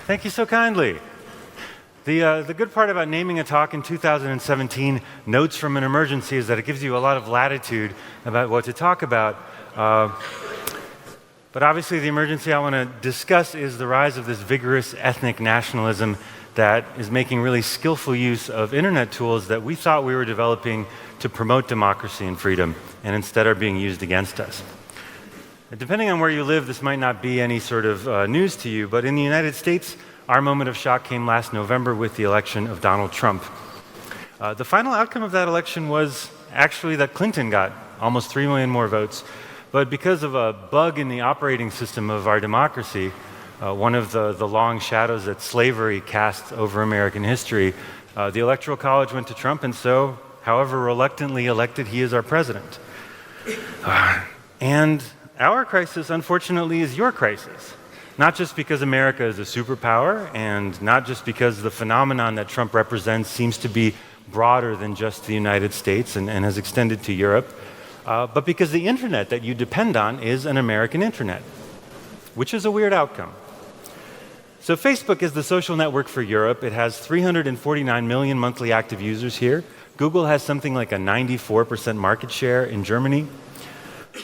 Thank you so kindly. The good part about naming a talk in 2017 Notes from an Emergency is that it gives you a lot of latitude about what to talk about. But obviously the emergency I want to discuss is the rise of this vigorous ethnic nationalism that is making really skillful use of internet tools that we thought we were developing to promote democracy and freedom, and instead are being used against us. Depending on where you live, this might not be any sort of news to you, but in the United States, our moment of shock came last November with the election of Donald Trump. The final outcome of that election was actually that Clinton got almost 3 million more votes, but because of a bug in the operating system of our democracy, one of the long shadows that slavery cast over American history, the Electoral College went to Trump, and so, however reluctantly elected, he is our president. And our crisis, unfortunately, is your crisis. Not just because America is a superpower, and not just because the phenomenon that Trump represents seems to be broader than just the United States and has extended to Europe, but because the internet that you depend on is an American internet, which is a weird outcome. So Facebook is the social network for Europe. It has 349 million monthly active users here. Google has something like a 94% market share in Germany.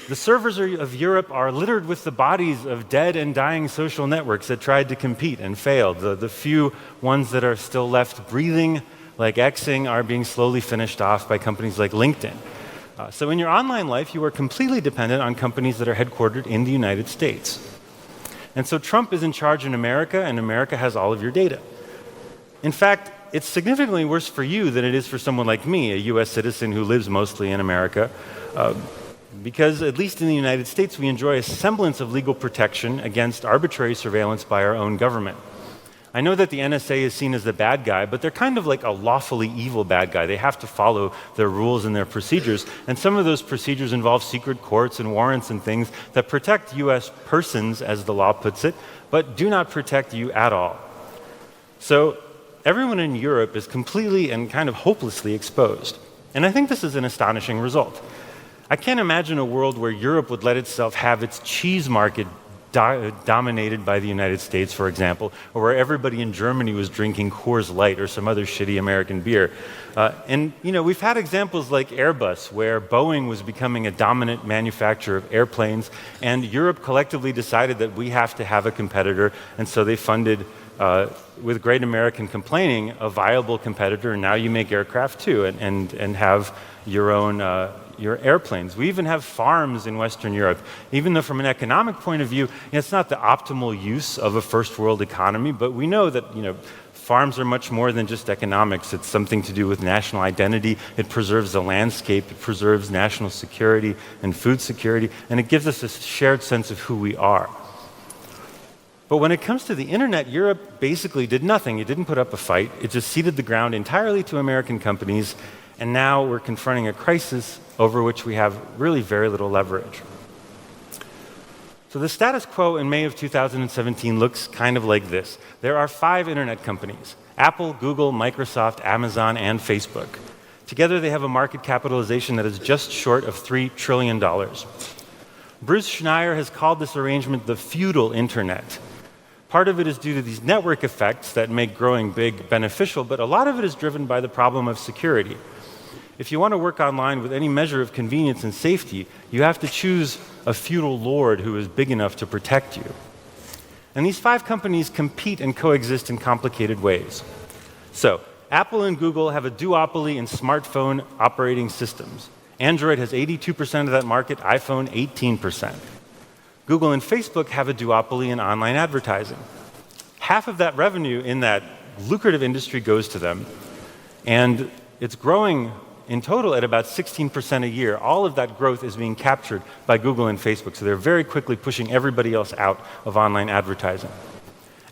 The servers of Europe are littered with the bodies of dead and dying social networks that tried to compete and failed. The few ones that are still left breathing, like Xing, are being slowly finished off by companies like LinkedIn. So in your online life, you are completely dependent on companies that are headquartered in the United States. And so Trump is in charge in America, and America has all of your data. In fact, it's significantly worse for you than it is for someone like me, a US citizen who lives mostly in America, because at least in the United States, we enjoy a semblance of legal protection against arbitrary surveillance by our own government. I know that the NSA is seen as the bad guy, but they're kind of like a lawfully evil bad guy. They have to follow their rules and their procedures, and some of those procedures involve secret courts and warrants and things that protect US persons, as the law puts it, but do not protect you at all. So everyone in Europe is completely and kind of hopelessly exposed. And I think this is an astonishing result. I can't imagine a world where Europe would let itself have its cheese market dominated by the United States, for example, or where everybody in Germany was drinking Coors Light or some other shitty American beer. And we've had examples like Airbus, where Boeing was becoming a dominant manufacturer of airplanes, and Europe collectively decided that we have to have a competitor, and so they funded, with great American complaining, a viable competitor, and now you make aircraft too, and have your own your airplanes. We even have farms in Western Europe. Even though from an economic point of view, it's not the optimal use of a first world economy, but we know that farms are much more than just economics. It's something to do with national identity. It preserves the landscape, it preserves national security and food security, and it gives us a shared sense of who we are. But when it comes to the internet, Europe basically did nothing. It didn't put up a fight. It just ceded the ground entirely to American companies, and now we're confronting a crisis over which we have really very little leverage. So the status quo in May of 2017 looks kind of like this. There are 5 internet companies: Apple, Google, Microsoft, Amazon, and Facebook. Together they have a market capitalization that is just short of $3 trillion. Bruce Schneier has called this arrangement the feudal internet. Part of it is due to these network effects that make growing big beneficial, but a lot of it is driven by the problem of security. If you want to work online with any measure of convenience and safety, you have to choose a feudal lord who is big enough to protect you. And these 5 companies compete and coexist in complicated ways. So, Apple and Google have a duopoly in smartphone operating systems. Android has 82% of that market, iPhone 18%. Google and Facebook have a duopoly in online advertising. Half of that revenue in that lucrative industry goes to them, and it's growing in total at about 16% a year. All of that growth is being captured by Google and Facebook, so they're very quickly pushing everybody else out of online advertising.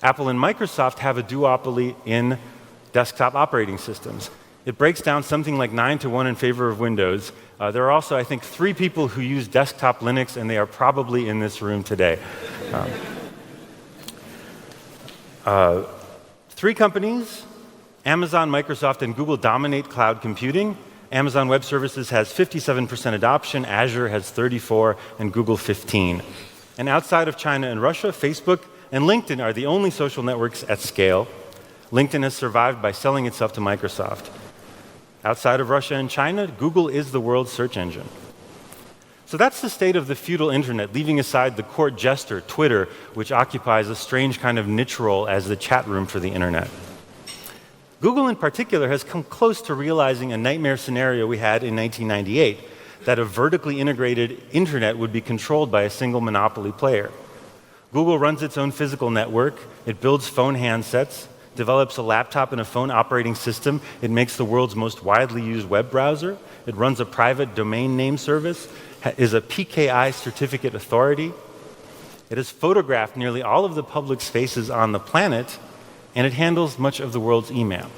Apple and Microsoft have a duopoly in desktop operating systems. It breaks down something like 9-1 in favor of Windows. There are also, I think, 3 people who use desktop Linux, and they are probably in this room today. 3 companies, Amazon, Microsoft, and Google, dominate cloud computing. Amazon Web Services has 57% adoption, Azure has 34%, and Google 15%. And outside of China and Russia, Facebook and LinkedIn are the only social networks at scale. LinkedIn has survived by selling itself to Microsoft. Outside of Russia and China, Google is the world's search engine. So that's the state of the feudal internet, leaving aside the court jester, Twitter, which occupies a strange kind of niche role as the chat room for the internet. Google in particular has come close to realizing a nightmare scenario we had in 1998, that a vertically integrated internet would be controlled by a single monopoly player. Google runs its own physical network, it builds phone handsets, develops a laptop and a phone operating system, it makes the world's most widely used web browser, it runs a private domain name service, is a PKI certificate authority, it has photographed nearly all of the public spaces on the planet, and it handles much of the world's email.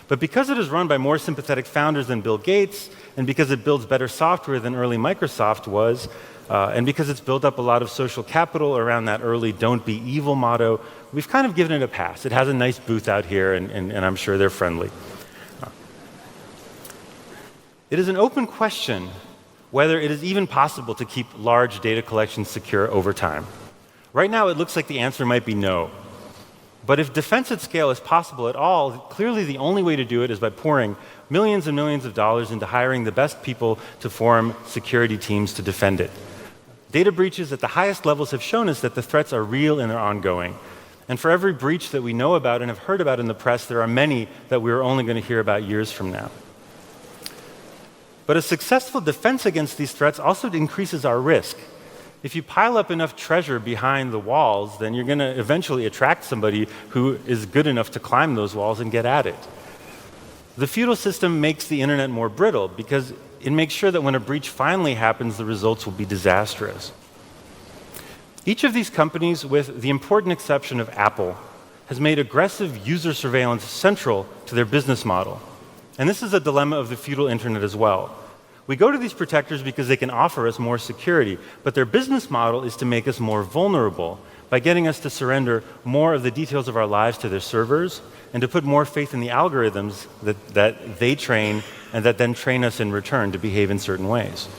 But because it is run by more sympathetic founders than Bill Gates, and because it builds better software than early Microsoft was, and because it's built up a lot of social capital around that early "don't be evil" motto, we've kind of given it a pass. It has a nice booth out here, and I'm sure they're friendly. It is an open question whether it is even possible to keep large data collections secure over time. Right now, it looks like the answer might be no. But if defense at scale is possible at all, clearly the only way to do it is by pouring millions and millions of dollars into hiring the best people to form security teams to defend it. Data breaches at the highest levels have shown us that the threats are real and they're ongoing. And for every breach that we know about and have heard about in the press, there are many that we're only going to hear about years from now. But a successful defense against these threats also increases our risk. If you pile up enough treasure behind the walls, then you're going to eventually attract somebody who is good enough to climb those walls and get at it. The feudal system makes the internet more brittle because it makes sure that when a breach finally happens, the results will be disastrous. Each of these companies, with the important exception of Apple, has made aggressive user surveillance central to their business model. And this is a dilemma of the feudal internet as well. We go to these protectors because they can offer us more security, but their business model is to make us more vulnerable by getting us to surrender more of the details of our lives to their servers and to put more faith in the algorithms that they train and that then train us in return to behave in certain ways.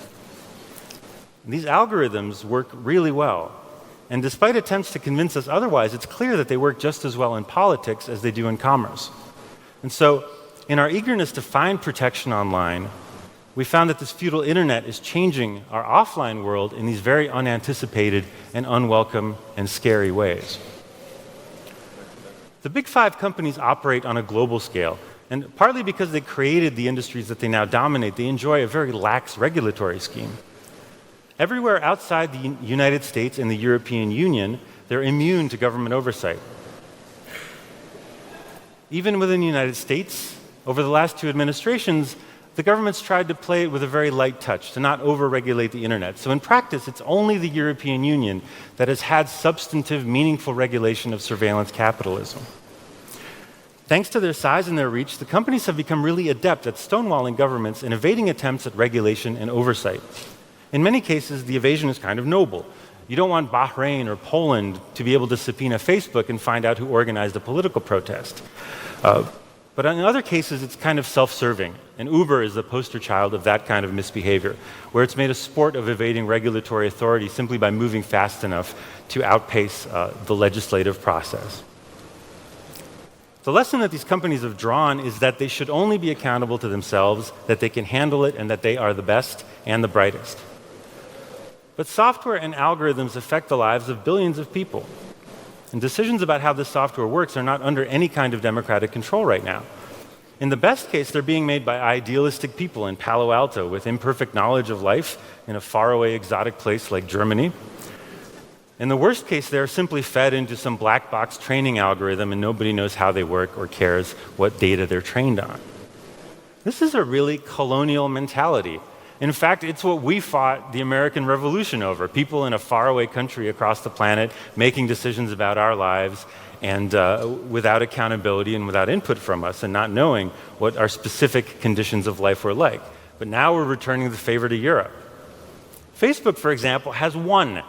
These algorithms work really well, and despite attempts to convince us otherwise, it's clear that they work just as well in politics as they do in commerce. And so, in our eagerness to find protection online, we found that this feudal internet is changing our offline world in these very unanticipated and unwelcome and scary ways. The big five companies operate on a global scale, and partly because they created the industries that they now dominate, they enjoy a very lax regulatory scheme. Everywhere outside the United States and the European Union, they're immune to government oversight. Even within the United States, over the last two administrations, the government's tried to play it with a very light touch, to not over-regulate the internet. So in practice, it's only the European Union that has had substantive, meaningful regulation of surveillance capitalism. Thanks to their size and their reach, the companies have become really adept at stonewalling governments and evading attempts at regulation and oversight. In many cases, the evasion is kind of noble. You don't want Bahrain or Poland to be able to subpoena Facebook and find out who organized a political protest. But in other cases, it's kind of self-serving. And Uber is the poster child of that kind of misbehavior, where it's made a sport of evading regulatory authority simply by moving fast enough to outpace the legislative process. The lesson that these companies have drawn is that they should only be accountable to themselves, that they can handle it, and that they are the best and the brightest. But software and algorithms affect the lives of billions of people. And decisions about how this software works are not under any kind of democratic control right now. In the best case, they're being made by idealistic people in Palo Alto with imperfect knowledge of life in a faraway exotic place like Germany. In the worst case, they're simply fed into some black box training algorithm and nobody knows how they work or cares what data they're trained on. This is a really colonial mentality. In fact, it's what we fought the American Revolution over, people in a faraway country across the planet making decisions about our lives and without accountability and without input from us and not knowing what our specific conditions of life were like. But now we're returning the favor to Europe. Facebook, for example, has one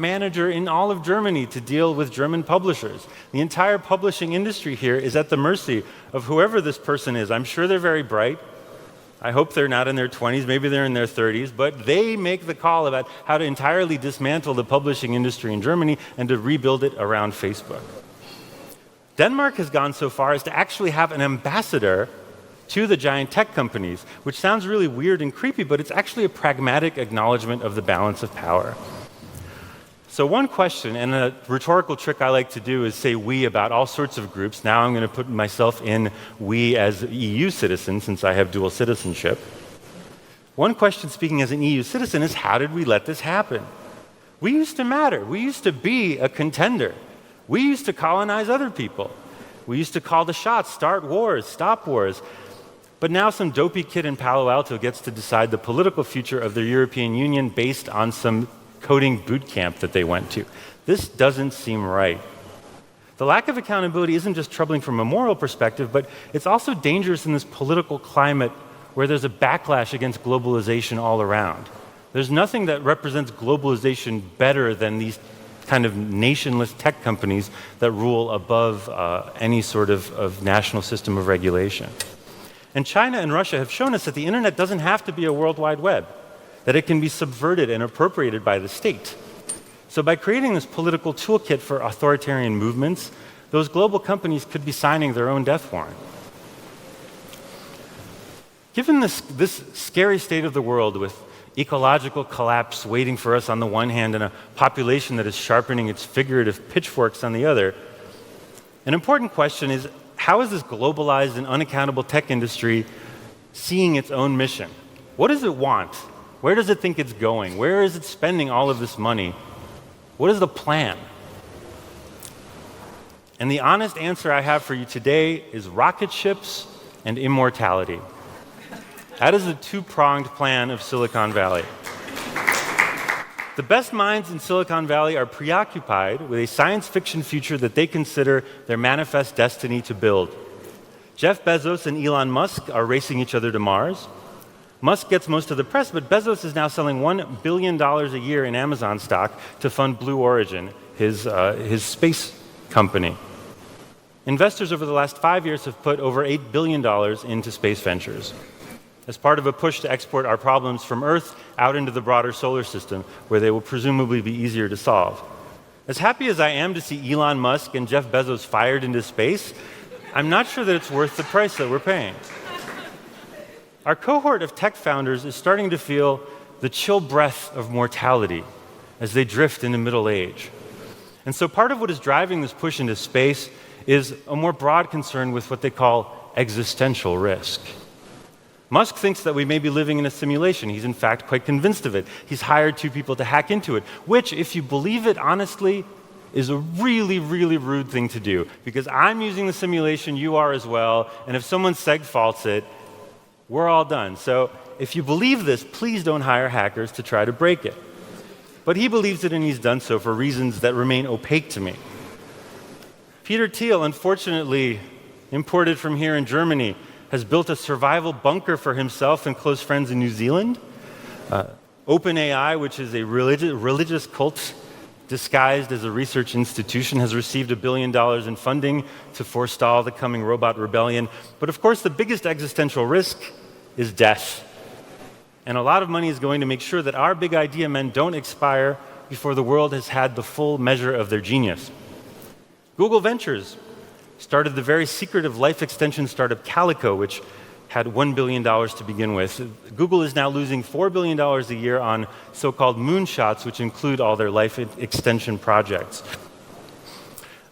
manager in all of Germany to deal with German publishers. The entire publishing industry here is at the mercy of whoever this person is. I'm sure they're very bright. I hope they're not in their 20s, maybe they're in their 30s, but they make the call about how to entirely dismantle the publishing industry in Germany and to rebuild it around Facebook. Denmark has gone so far as to actually have an ambassador to the giant tech companies, which sounds really weird and creepy, but it's actually a pragmatic acknowledgement of the balance of power. So one question, and a rhetorical trick I like to do, is say we about all sorts of groups. Now I'm going to put myself in we as EU citizen, since I have dual citizenship. One question, speaking as an EU citizen, is how did we let this happen? We used to matter. We used to be a contender. We used to colonize other people. We used to call the shots, start wars, stop wars. But now some dopey kid in Palo Alto gets to decide the political future of the European Union based on some coding boot camp that they went to. This doesn't seem right. The lack of accountability isn't just troubling from a moral perspective, but it's also dangerous in this political climate where there's a backlash against globalization all around. There's nothing that represents globalization better than these kind of nationless tech companies that rule above any sort of national system of regulation. And China and Russia have shown us that the internet doesn't have to be a World Wide Web, that it can be subverted and appropriated by the state. So by creating this political toolkit for authoritarian movements, those global companies could be signing their own death warrant. Given this scary state of the world with ecological collapse waiting for us on the one hand and a population that is sharpening its figurative pitchforks on the other, an important question is, how is this globalized and unaccountable tech industry seeing its own mission? What does it want? Where does it think it's going? Where is it spending all of this money? What is the plan? And the honest answer I have for you today is rocket ships and immortality. That is the two-pronged plan of Silicon Valley. The best minds in Silicon Valley are preoccupied with a science fiction future that they consider their manifest destiny to build. Jeff Bezos and Elon Musk are racing each other to Mars. Musk gets most of the press, but Bezos is now selling $1 billion a year in Amazon stock to fund Blue Origin, his space company. Investors over the last 5 years have put over $8 billion into space ventures as part of a push to export our problems from Earth out into the broader solar system, where they will presumably be easier to solve. As happy as I am to see Elon Musk and Jeff Bezos fired into space, I'm not sure that it's worth the price that we're paying. Our cohort of tech founders is starting to feel the chill breath of mortality as they drift into middle age. And so part of what is driving this push into space is a more broad concern with what they call existential risk. Musk thinks that we may be living in a simulation. He's in fact quite convinced of it. He's hired 2 people to hack into it, which, if you believe it honestly, is a really, really rude thing to do. Because I'm using the simulation, you are as well, and if someone seg faults it, we're all done. So if you believe this, please don't hire hackers to try to break it. But he believes it, and he's done so for reasons that remain opaque to me. Peter Thiel, unfortunately imported from here in Germany, has built a survival bunker for himself and close friends in New Zealand. OpenAI, which is a religious cult disguised as a research institution, has received $1 billion in funding to forestall the coming robot rebellion. But of course, the biggest existential risk is death. And a lot of money is going to make sure that our big idea men don't expire before the world has had the full measure of their genius. Google Ventures started the very secretive life extension startup Calico, which had $1 billion to begin with. Google is now losing $4 billion a year on so-called moonshots, which include all their life extension projects.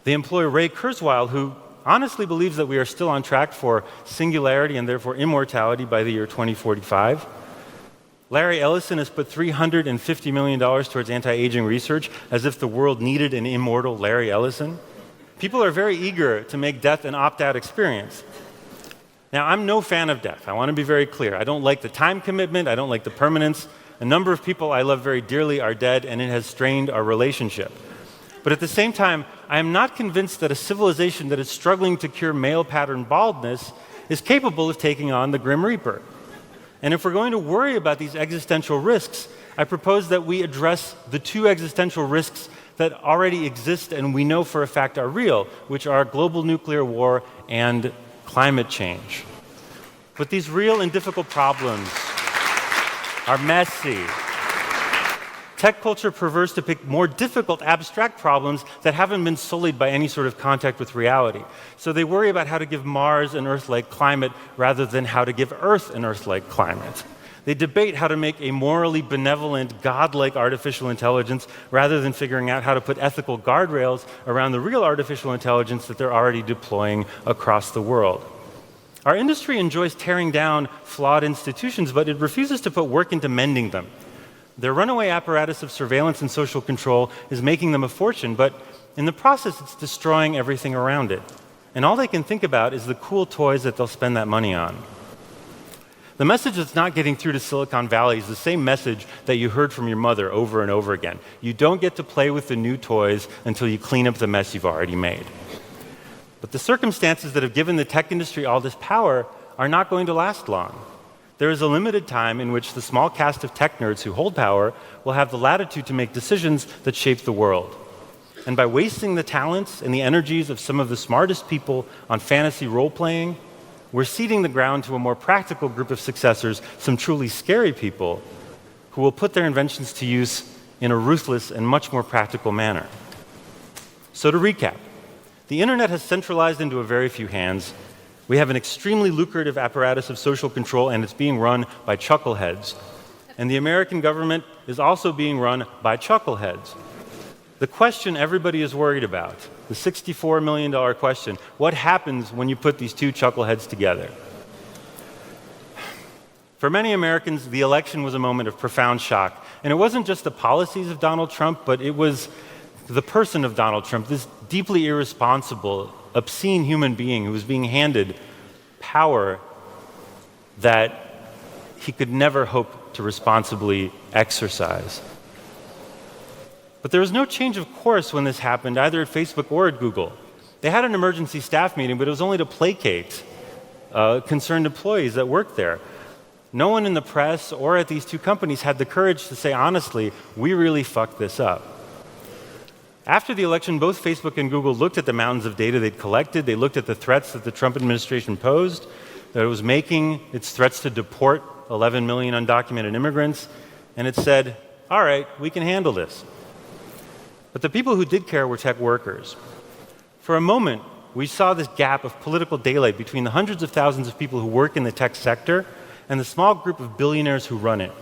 They employ Ray Kurzweil, who honestly believes that we are still on track for singularity and therefore immortality by the year 2045. Larry Ellison has put $350 million towards anti-aging research, as if the world needed an immortal Larry Ellison. People are very eager to make death an opt-out experience. Now, I'm no fan of death. I want to be very clear. I don't like the time commitment. I don't like the permanence. A number of people I love very dearly are dead, and it has strained our relationship. But at the same time, I am not convinced that a civilization that is struggling to cure male pattern baldness is capable of taking on the Grim Reaper. And if we're going to worry about these existential risks, I propose that we address the 2 existential risks that already exist and we know for a fact are real, which are global nuclear war and climate change. But these real and difficult problems are messy. Tech culture prefers to pick more difficult, abstract problems that haven't been sullied by any sort of contact with reality. So they worry about how to give Mars an Earth-like climate rather than how to give Earth an Earth-like climate. They debate how to make a morally benevolent, godlike artificial intelligence rather than figuring out how to put ethical guardrails around the real artificial intelligence that they're already deploying across the world. Our industry enjoys tearing down flawed institutions, but it refuses to put work into mending them. Their runaway apparatus of surveillance and social control is making them a fortune, but in the process, it's destroying everything around it. And all they can think about is the cool toys that they'll spend that money on. The message that's not getting through to Silicon Valley is the same message that you heard from your mother over and over again. You don't get to play with the new toys until you clean up the mess you've already made. But the circumstances that have given the tech industry all this power are not going to last long. There is a limited time in which the small cast of tech nerds who hold power will have the latitude to make decisions that shape the world. And by wasting the talents and the energies of some of the smartest people on fantasy role-playing, we're ceding the ground to a more practical group of successors, some truly scary people, who will put their inventions to use in a ruthless and much more practical manner. So to recap, the internet has centralized into a very few hands. We have an extremely lucrative apparatus of social control, and it's being run by chuckleheads. And the American government is also being run by chuckleheads. The question everybody is worried about, the $64 million question, what happens when you put these two chuckleheads together? For many Americans, the election was a moment of profound shock. And it wasn't just the policies of Donald Trump, but it was the person of Donald Trump, this deeply irresponsible, obscene human being who was being handed power that he could never hope to responsibly exercise. But there was no change of course when this happened, either at Facebook or at Google. They had an emergency staff meeting, but it was only to placate concerned employees that worked there. No one in the press or at these two companies had the courage to say, honestly, we really fucked this up. After the election, both Facebook and Google looked at the mountains of data they'd collected. They looked at the threats that the Trump administration posed, that it was making its threats to deport 11 million undocumented immigrants, and it said, all right, we can handle this. But the people who did care were tech workers. For a moment, we saw this gap of political daylight between the hundreds of thousands of people who work in the tech sector and the small group of billionaires who run it.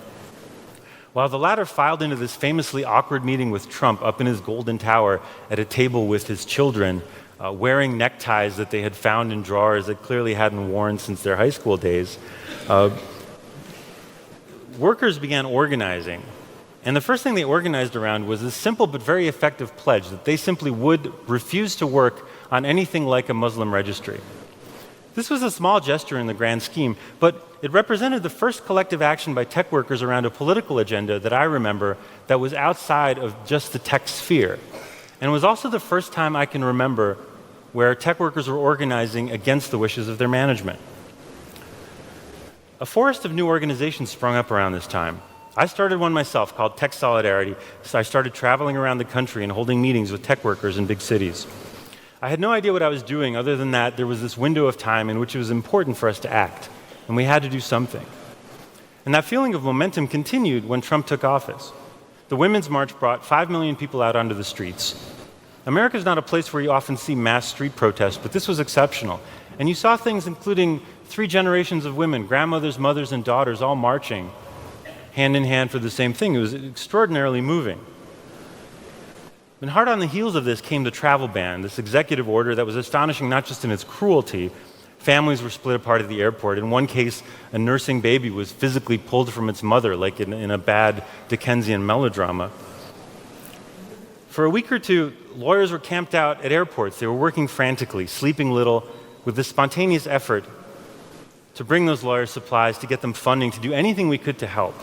While the latter filed into this famously awkward meeting with Trump up in his golden tower at a table with his children, wearing neckties that they had found in drawers that clearly hadn't worn since their high school days, workers began organizing. And the first thing they organized around was this simple but very effective pledge that they simply would refuse to work on anything like a Muslim registry. This was a small gesture in the grand scheme, but it represented the first collective action by tech workers around a political agenda that I remember that was outside of just the tech sphere. And it was also the first time I can remember where tech workers were organizing against the wishes of their management. A forest of new organizations sprung up around this time. I started one myself called Tech Solidarity, so I started traveling around the country and holding meetings with tech workers in big cities. I had no idea what I was doing other than that there was this window of time in which it was important for us to act, and we had to do something. And that feeling of momentum continued when Trump took office. The Women's March brought 5 million people out onto the streets. America is not a place where you often see mass street protests, but this was exceptional. And you saw things including 3 generations of women, grandmothers, mothers, and daughters all marching hand in hand for the same thing. It was extraordinarily moving. And hard on the heels of this came the travel ban, this executive order that was astonishing not just in its cruelty. Families were split apart at the airport. In one case, a nursing baby was physically pulled from its mother, like in a bad Dickensian melodrama. For a week or two, lawyers were camped out at airports. They were working frantically, sleeping little, with this spontaneous effort to bring those lawyers supplies, to get them funding, to do anything we could to help.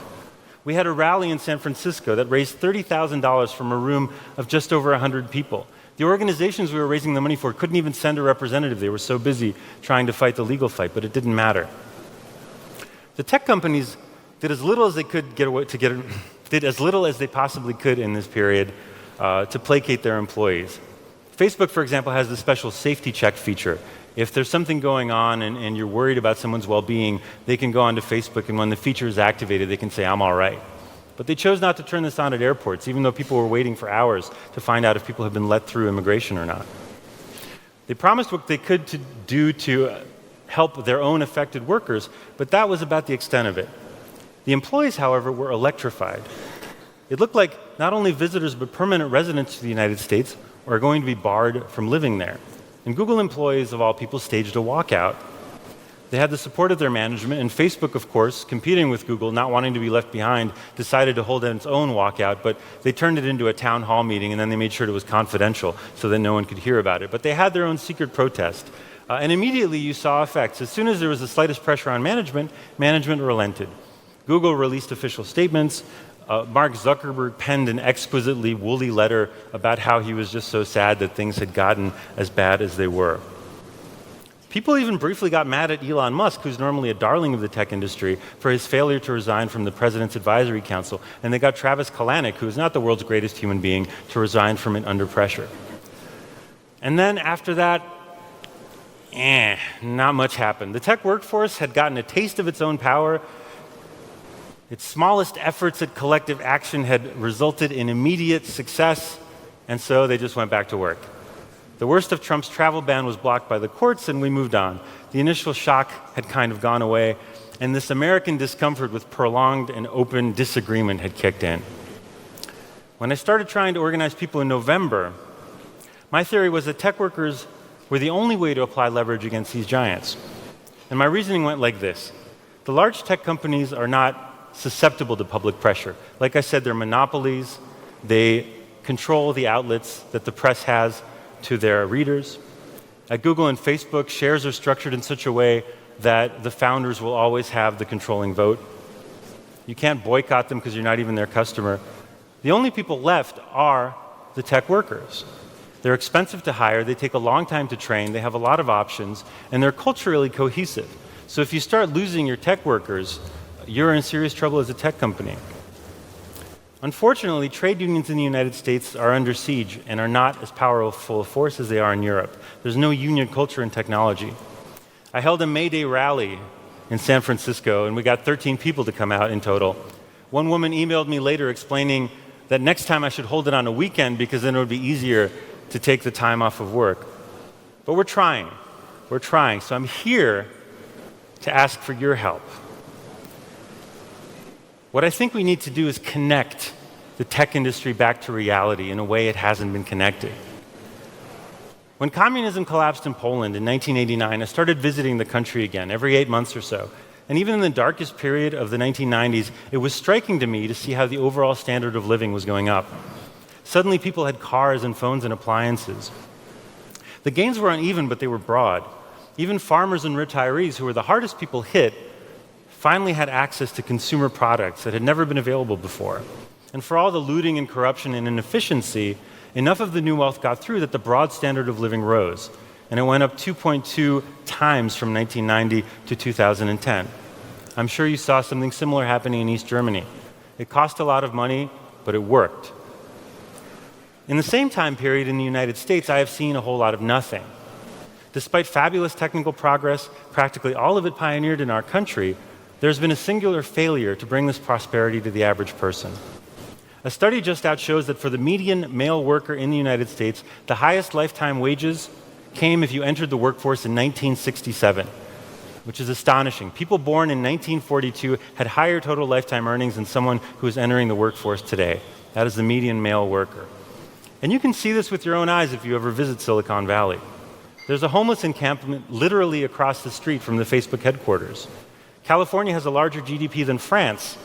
We had a rally in San Francisco that raised $30,000 from a room of just over 100 people. The organizations we were raising the money for couldn't even send a representative. They were so busy trying to fight the legal fight, but it didn't matter. The tech companies did as little as they could did as little as they possibly could in this period to placate their employees. Facebook, for example, has the special safety check feature. If there's something going on and you're worried about someone's well-being, they can go onto Facebook, and when the feature is activated, they can say, I'm all right. But they chose not to turn this on at airports, even though people were waiting for hours to find out if people have been let through immigration or not. They promised what they could do to help their own affected workers, but that was about the extent of it. The employees, however, were electrified. It looked like not only visitors but permanent residents to the United States are going to be barred from living there. And Google employees, of all people, staged a walkout. They had the support of their management, and Facebook, of course, competing with Google, not wanting to be left behind, decided to hold its own walkout, but they turned it into a town hall meeting, and then they made sure it was confidential so that no one could hear about it. But they had their own secret protest. And immediately you saw effects. As soon as there was the slightest pressure on management relented. Google released official statements. Mark Zuckerberg penned an exquisitely woolly letter about how he was just so sad that things had gotten as bad as they were. People even briefly got mad at Elon Musk, who's normally a darling of the tech industry, for his failure to resign from the President's Advisory Council. And they got Travis Kalanick, who is not the world's greatest human being, to resign from it under pressure. And then after that, not much happened. The tech workforce had gotten a taste of its own power. Its smallest efforts at collective action had resulted in immediate success, and so they just went back to work. The worst of Trump's travel ban was blocked by the courts, and we moved on. The initial shock had kind of gone away, and this American discomfort with prolonged and open disagreement had kicked in. When I started trying to organize people in November, my theory was that tech workers were the only way to apply leverage against these giants. And my reasoning went like this. The large tech companies are not susceptible to public pressure. Like I said, they're monopolies. They control the outlets that the press has to their readers. At Google and Facebook, shares are structured in such a way that the founders will always have the controlling vote. You can't boycott them because you're not even their customer. The only people left are the tech workers. They're expensive to hire, they take a long time to train, they have a lot of options, and they're culturally cohesive. So if you start losing your tech workers, you're in serious trouble as a tech company. Unfortunately, trade unions in the United States are under siege and are not as powerful a force as they are in Europe. There's no union culture in technology. I held a May Day rally in San Francisco, and we got 13 people to come out in total. One woman emailed me later explaining that next time I should hold it on a weekend because then it would be easier to take the time off of work. But we're trying. We're trying. So I'm here to ask for your help. What I think we need to do is connect the tech industry back to reality in a way it hasn't been connected. When communism collapsed in Poland in 1989, I started visiting the country again every 8 months or so. And even in the darkest period of the 1990s, it was striking to me to see how the overall standard of living was going up. Suddenly, people had cars and phones and appliances. The gains were uneven, but they were broad. Even farmers and retirees, who were the hardest people hit, finally had access to consumer products that had never been available before. And for all the looting and corruption and inefficiency, enough of the new wealth got through that the broad standard of living rose. And it went up 2.2 times from 1990 to 2010. I'm sure you saw something similar happening in East Germany. It cost a lot of money, but it worked. In the same time period in the United States, I have seen a whole lot of nothing. Despite fabulous technical progress, practically all of it pioneered in our country, there's been a singular failure to bring this prosperity to the average person. A study just out shows that for the median male worker in the United States, the highest lifetime wages came if you entered the workforce in 1967, which is astonishing. People born in 1942 had higher total lifetime earnings than someone who is entering the workforce today. That is the median male worker. And you can see this with your own eyes if you ever visit Silicon Valley. There's a homeless encampment literally across the street from the Facebook headquarters. California has a larger GDP than France,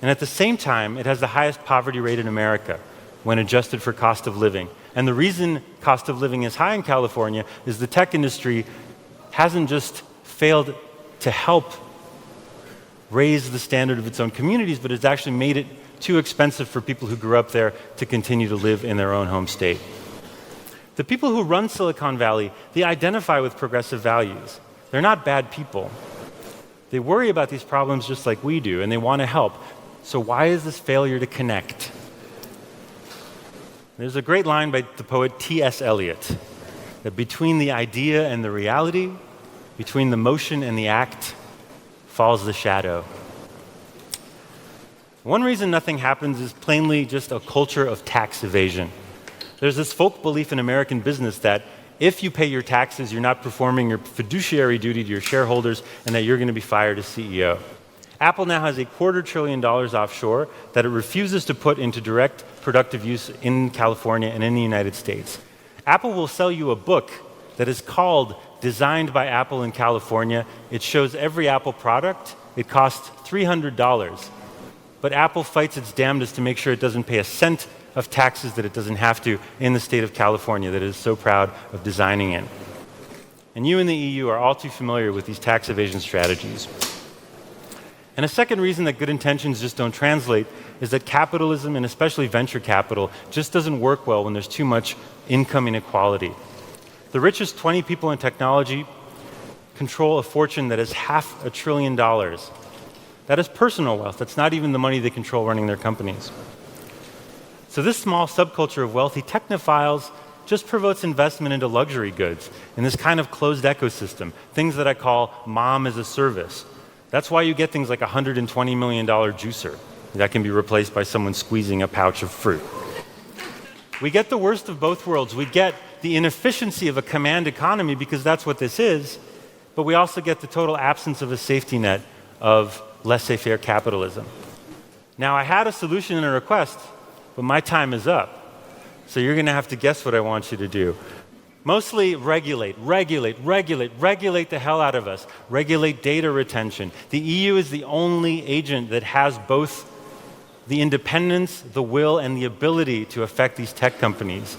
and at the same time, it has the highest poverty rate in America when adjusted for cost of living. And the reason cost of living is high in California is the tech industry hasn't just failed to help raise the standard of its own communities, but it's actually made it too expensive for people who grew up there to continue to live in their own home state. The people who run Silicon Valley, they identify with progressive values. They're not bad people. They worry about these problems just like we do, and they want to help. So why is this failure to connect? There's a great line by the poet T.S. Eliot that between the idea and the reality, between the motion and the act, falls the shadow. One reason nothing happens is plainly just a culture of tax evasion. There's this folk belief in American business that if you pay your taxes, you're not performing your fiduciary duty to your shareholders and that you're going to be fired as CEO. Apple now has $250 billion offshore that it refuses to put into direct productive use in California and in the United States. Apple will sell you a book that is called Designed by Apple in California. It shows every Apple product. It costs $300. But Apple fights its damnedest to make sure it doesn't pay a cent of taxes that it doesn't have to in the state of California that it is so proud of designing in. And you in the EU are all too familiar with these tax evasion strategies. And a second reason that good intentions just don't translate is that capitalism, and especially venture capital, just doesn't work well when there's too much income inequality. The richest 20 people in technology control a fortune that is $500 billion. That is personal wealth. That's not even the money they control running their companies. So this small subculture of wealthy technophiles just promotes investment into luxury goods in this kind of closed ecosystem, things that I call mom as a service. That's why you get things like a $120 million juicer that can be replaced by someone squeezing a pouch of fruit. We get the worst of both worlds. We get the inefficiency of a command economy because that's what this is, but we also get the total absence of a safety net of laissez-faire capitalism. Now, I had a solution and a request, but my time is up. So you're going to have to guess what I want you to do. Mostly regulate the hell out of us. Regulate data retention. The EU is the only agent that has both the independence, the will, and the ability to affect these tech companies.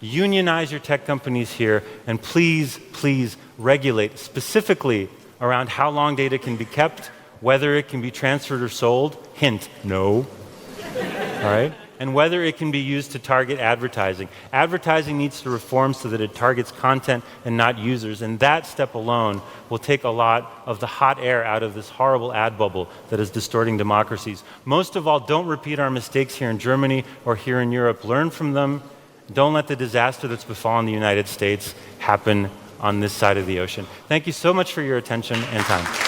Unionize your tech companies here, and please regulate specifically around how long data can be kept, whether it can be transferred or sold. Hint, no. All right? And whether it can be used to target advertising. Advertising needs to reform so that it targets content and not users, and that step alone will take a lot of the hot air out of this horrible ad bubble that is distorting democracies. Most of all, don't repeat our mistakes here in Germany or here in Europe. Learn from them. Don't let the disaster that's befallen the United States happen on this side of the ocean. Thank you so much for your attention and time.